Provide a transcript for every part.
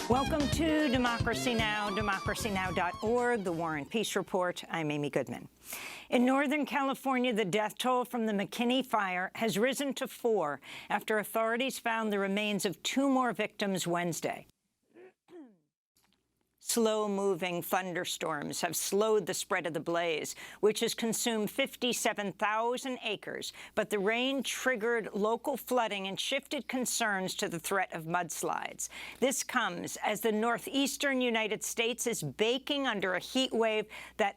Welcome to Democracy Now!, democracynow.org, the War and Peace Report. I'm Amy Goodman. In Northern California, the death toll from the McKinney fire has risen to 4 after authorities found the remains of 2 more victims Wednesday. Slow-moving thunderstorms have slowed the spread of the blaze, which has consumed 57,000 acres. But the rain triggered local flooding and shifted concerns to the threat of mudslides. This comes as the northeastern United States is baking under a heat wave that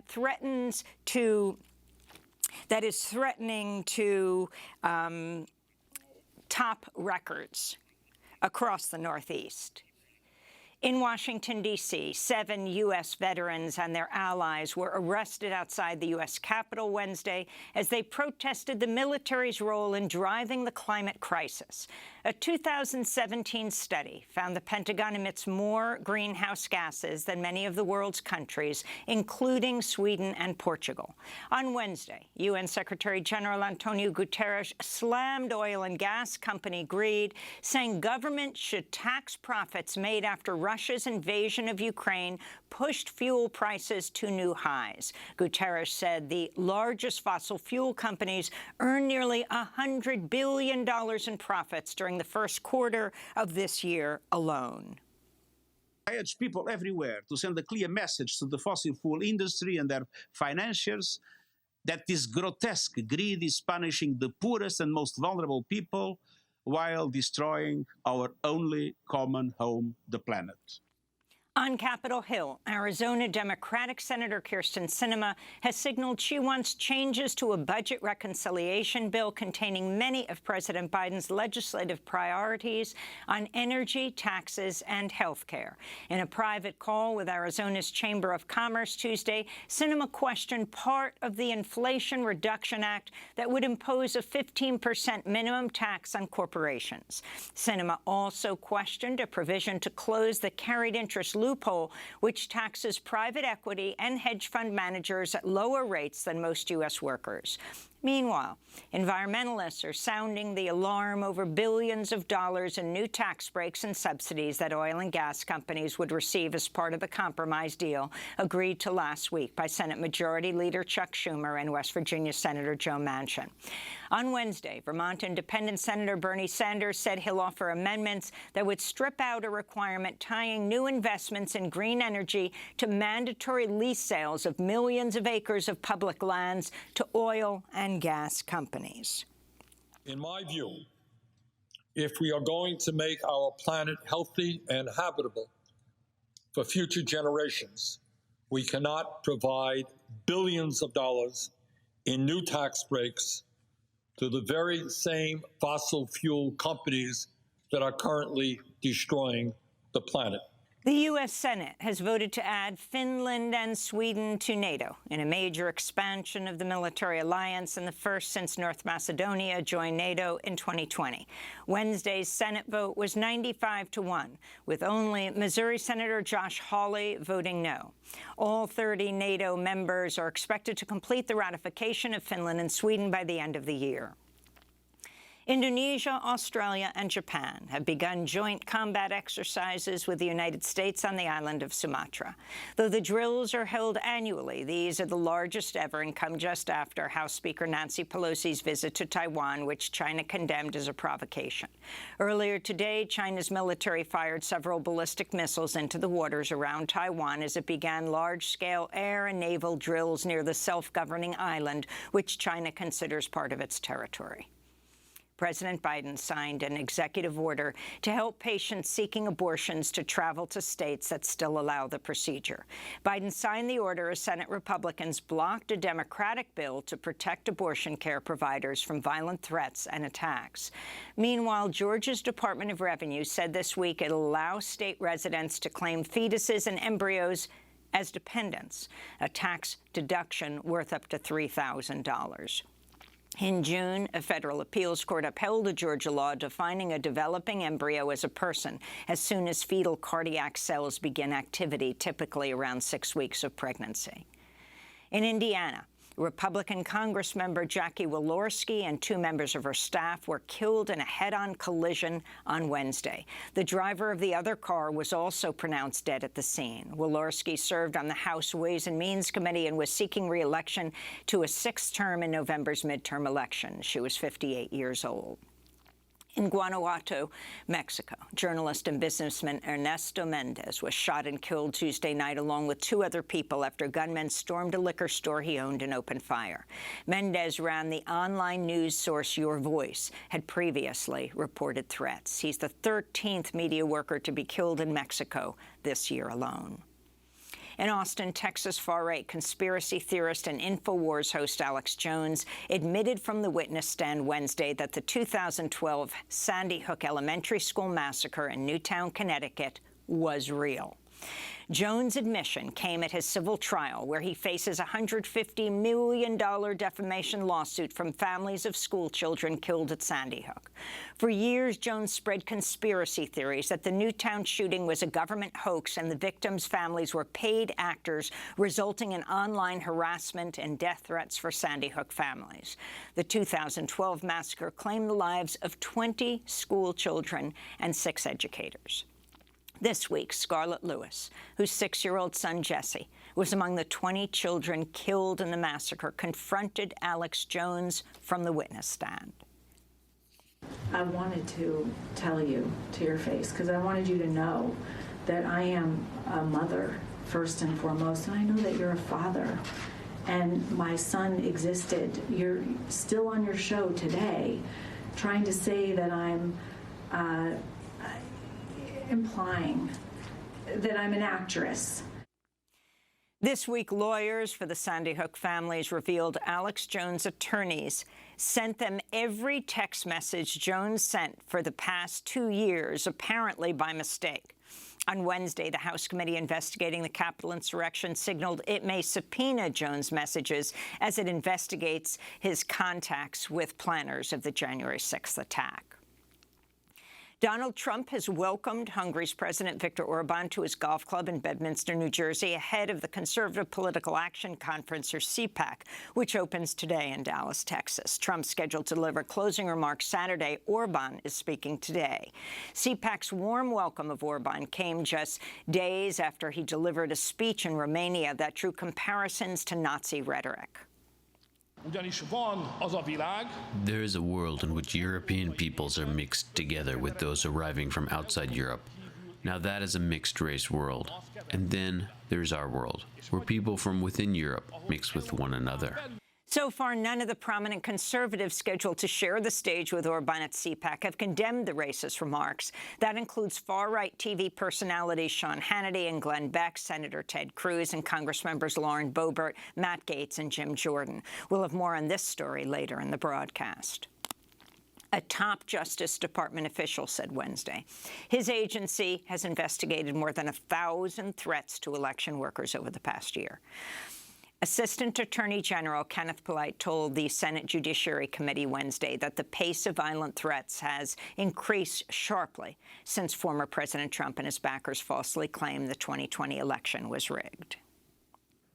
is threatening to top records across the Northeast. In Washington, D.C., 7 U.S. veterans and their allies were arrested outside the U.S. Capitol Wednesday as they protested the military's role in driving the climate crisis. A 2017 study found the Pentagon emits more greenhouse gases than many of the world's countries, including Sweden and Portugal. On Wednesday, UN Secretary General Antonio Guterres slammed oil and gas company greed, saying government should tax profits made after Russia's invasion of Ukraine pushed fuel prices to new highs. Guterres said the largest fossil fuel companies earned nearly $100 billion in profits during the first quarter of this year alone. I urge people everywhere to send a clear message to the fossil fuel industry and their financiers that this grotesque greed is punishing the poorest and most vulnerable people while destroying our only common home, the planet. On Capitol Hill, Arizona Democratic Senator Kyrsten Sinema has signaled she wants changes to a budget reconciliation bill containing many of President Biden's legislative priorities on energy, taxes, and health care. In a private call with Arizona's Chamber of Commerce Tuesday, Sinema questioned part of the Inflation Reduction Act that would impose a 15% minimum tax on corporations. Sinema also questioned a provision to close the carried interest loophole, which taxes private equity and hedge fund managers at lower rates than most U.S. workers. Meanwhile, environmentalists are sounding the alarm over billions of dollars in new tax breaks and subsidies that oil and gas companies would receive as part of the compromise deal agreed to last week by Senate Majority Leader Chuck Schumer and West Virginia Senator Joe Manchin. On Wednesday, Vermont Independent Senator Bernie Sanders said he'll offer amendments that would strip out a requirement tying new investments in green energy to mandatory lease sales of millions of acres of public lands to oil and gas companies. In my view, if we are going to make our planet healthy and habitable for future generations, we cannot provide billions of dollars in new tax breaks to the very same fossil fuel companies that are currently destroying the planet. The U.S. Senate has voted to add Finland and Sweden to NATO in a major expansion of the military alliance and the first since North Macedonia joined NATO in 2020. Wednesday's Senate vote was 95-1, with only Missouri Senator Josh Hawley voting no. All 30 NATO members are expected to complete the ratification of Finland and Sweden by the end of the year. Indonesia, Australia, and Japan have begun joint combat exercises with the United States on the island of Sumatra. Though the drills are held annually, these are the largest ever and come just after House Speaker Nancy Pelosi's visit to Taiwan, which China condemned as a provocation. Earlier today, China's military fired several ballistic missiles into the waters around Taiwan as it began large-scale air and naval drills near the self-governing island, which China considers part of its territory. President Biden signed an executive order to help patients seeking abortions to travel to states that still allow the procedure. Biden signed the order as Senate Republicans blocked a Democratic bill to protect abortion care providers from violent threats and attacks. Meanwhile, Georgia's Department of Revenue said this week it'll allow state residents to claim fetuses and embryos as dependents, a tax deduction worth up to $3,000. In June, a federal appeals court upheld a Georgia law defining a developing embryo as a person as soon as fetal cardiac cells begin activity, typically around 6 weeks of pregnancy. In Indiana, Republican Congress member Jackiewalorski and 2 members of her staff were killed in a head-on collision on Wednesday. The driver of the other car was also pronounced dead at the scene. Walorski served on the House Ways and Means Committee and was seeking re-election to a 6th term in November's midterm election. She was 58 years old. In Guanajuato, Mexico, journalist and businessman Ernesto Mendez was shot and killed Tuesday night along with 2 other people after gunmen stormed a liquor store he owned and opened fire. Mendez ran the online news source Your Voice, had previously reported threats. He's the 13th media worker to be killed in Mexico this year alone. In Austin, Texas, far-right conspiracy theorist and InfoWars host Alex Jones admitted from the witness stand Wednesday that the 2012 Sandy Hook Elementary School massacre in Newtown, Connecticut was real. Jones' admission came at his civil trial, where he faces a $150 million defamation lawsuit from families of school children killed at Sandy Hook. For years, Jones spread conspiracy theories that the Newtown shooting was a government hoax and the victims' families were paid actors, resulting in online harassment and death threats for Sandy Hook families. The 2012 massacre claimed the lives of 20 school children and 6 educators. This week, Scarlett Lewis, whose 6-year-old son, Jesse, was among the 20 children killed in the massacre, confronted Alex Jones from the witness stand. I wanted to tell you to your face, because I wanted you to know that I am a mother, first and foremost, and I know that you're a father. And my son existed. You're still on your show today trying to say that I'm implying that I'm an actress. This week, lawyers for the Sandy Hook families revealed Alex Jones' attorneys sent them every text message Jones sent for the past 2 years, apparently by mistake. On Wednesday, the House committee investigating the Capitol insurrection signaled it may subpoena Jones' messages as it investigates his contacts with planners of the January 6th attack. Donald Trump has welcomed Hungary's President Viktor Orban to his golf club in Bedminster, New Jersey, ahead of the Conservative Political Action Conference, or CPAC, which opens today in Dallas, Texas. Trump's scheduled to deliver closing remarks Saturday. Orban is speaking today. CPAC's warm welcome of Orban came just days after he delivered a speech in Romania that drew comparisons to Nazi rhetoric. There is a world in which European peoples are mixed together with those arriving from outside Europe. Now that is a mixed-race world. And then there's our world, where people from within Europe mix with one another. So far, none of the prominent conservatives scheduled to share the stage with Orban at CPAC have condemned the racist remarks. That includes far-right TV personalities Sean Hannity and Glenn Beck, Senator Ted Cruz, and Congressmembers Lauren Boebert, Matt Gaetz, and Jim Jordan. We'll have more on this story later in the broadcast. A top Justice Department official said Wednesday his agency has investigated more than 1,000 threats to election workers over the past year. Assistant Attorney General Kenneth Polite told the Senate Judiciary Committee Wednesday that the pace of violent threats has increased sharply since former President Trump and his backers falsely claimed the 2020 election was rigged.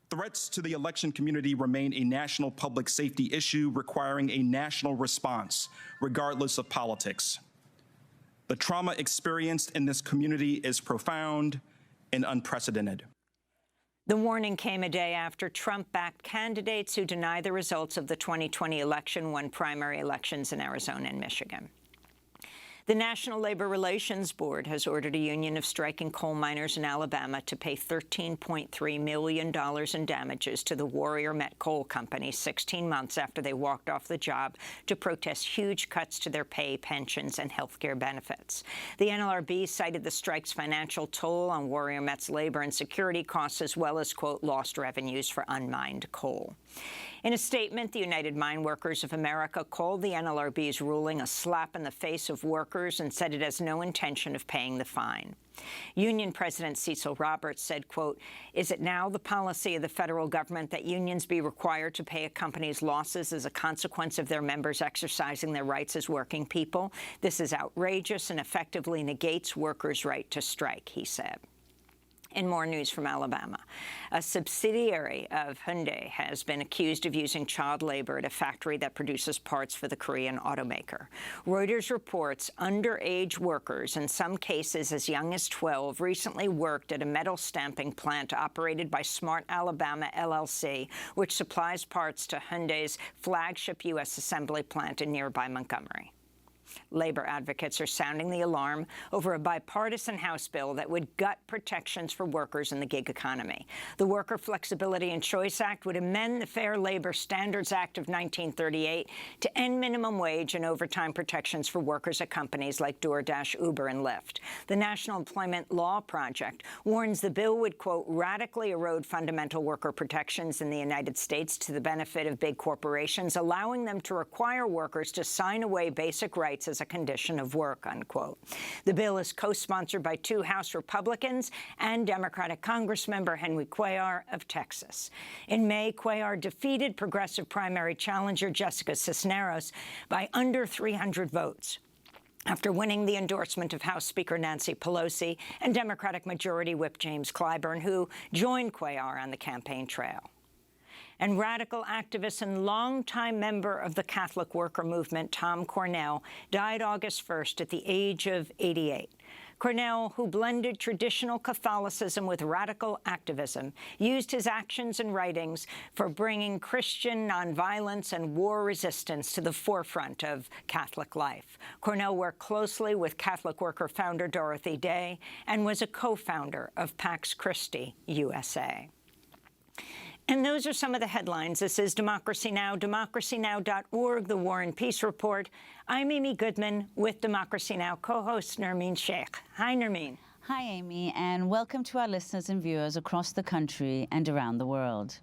Threats to the election community remain a national public safety issue requiring a national response, regardless of politics. The trauma experienced in this community is profound and unprecedented. The warning came a day after Trump-backed candidates who deny the results of the 2020 election won primary elections in Arizona and Michigan. The National Labor Relations Board has ordered a union of striking coal miners in Alabama to pay $13.3 million in damages to the Warrior Met Coal Company 16 months after they walked off the job to protest huge cuts to their pay, pensions, and health care benefits. The NLRB cited the strike's financial toll on Warrior Met's labor and security costs, as well as, quote, lost revenues for unmined coal. In a statement, the United Mine Workers of America called the NLRB's ruling a slap in the face of workers and said it has no intention of paying the fine. Union President Cecil Roberts said, quote, is it now the policy of the federal government that unions be required to pay a company's losses as a consequence of their members exercising their rights as working people? This is outrageous and effectively negates workers' right to strike, he said. In more news from Alabama, a subsidiary of Hyundai has been accused of using child labor at a factory that produces parts for the Korean automaker. Reuters reports underage workers, in some cases as young as 12, recently worked at a metal stamping plant operated by Smart Alabama LLC, which supplies parts to Hyundai's flagship U.S. assembly plant in nearby Montgomery. Labor advocates are sounding the alarm over a bipartisan House bill that would gut protections for workers in the gig economy. The Worker Flexibility and Choice Act would amend the Fair Labor Standards Act of 1938 to end minimum wage and overtime protections for workers at companies like DoorDash, Uber, and Lyft. The National Employment Law Project warns the bill would, quote, radically erode fundamental worker protections in the United States to the benefit of big corporations, allowing them to require workers to sign away basic rights as a condition of work, unquote. The bill is co-sponsored by 2 House Republicans and Democratic Congressmember Henry Cuellar of Texas. In May, Cuellar defeated progressive primary challenger Jessica Cisneros by under 300 votes. After winning the endorsement of House Speaker Nancy Pelosi and Democratic Majority Whip James Clyburn, who joined Cuellar on the campaign trail. And radical activist and longtime member of the Catholic worker movement, Tom Cornell, died August 1st at the age of 88. Cornell, who blended traditional Catholicism with radical activism, used his actions and writings for bringing Christian nonviolence and war resistance to the forefront of Catholic life. Cornell worked closely with Catholic worker founder Dorothy Day and was a co-founder of Pax Christi USA. And those are some of the headlines. This is Democracy Now!, democracynow.org, the War and Peace Report. I'm Amy Goodman with Democracy Now! Co-host Nermeen Sheikh. Hi, Nermeen. Hi, Amy, and welcome to our listeners and viewers across the country and around the world.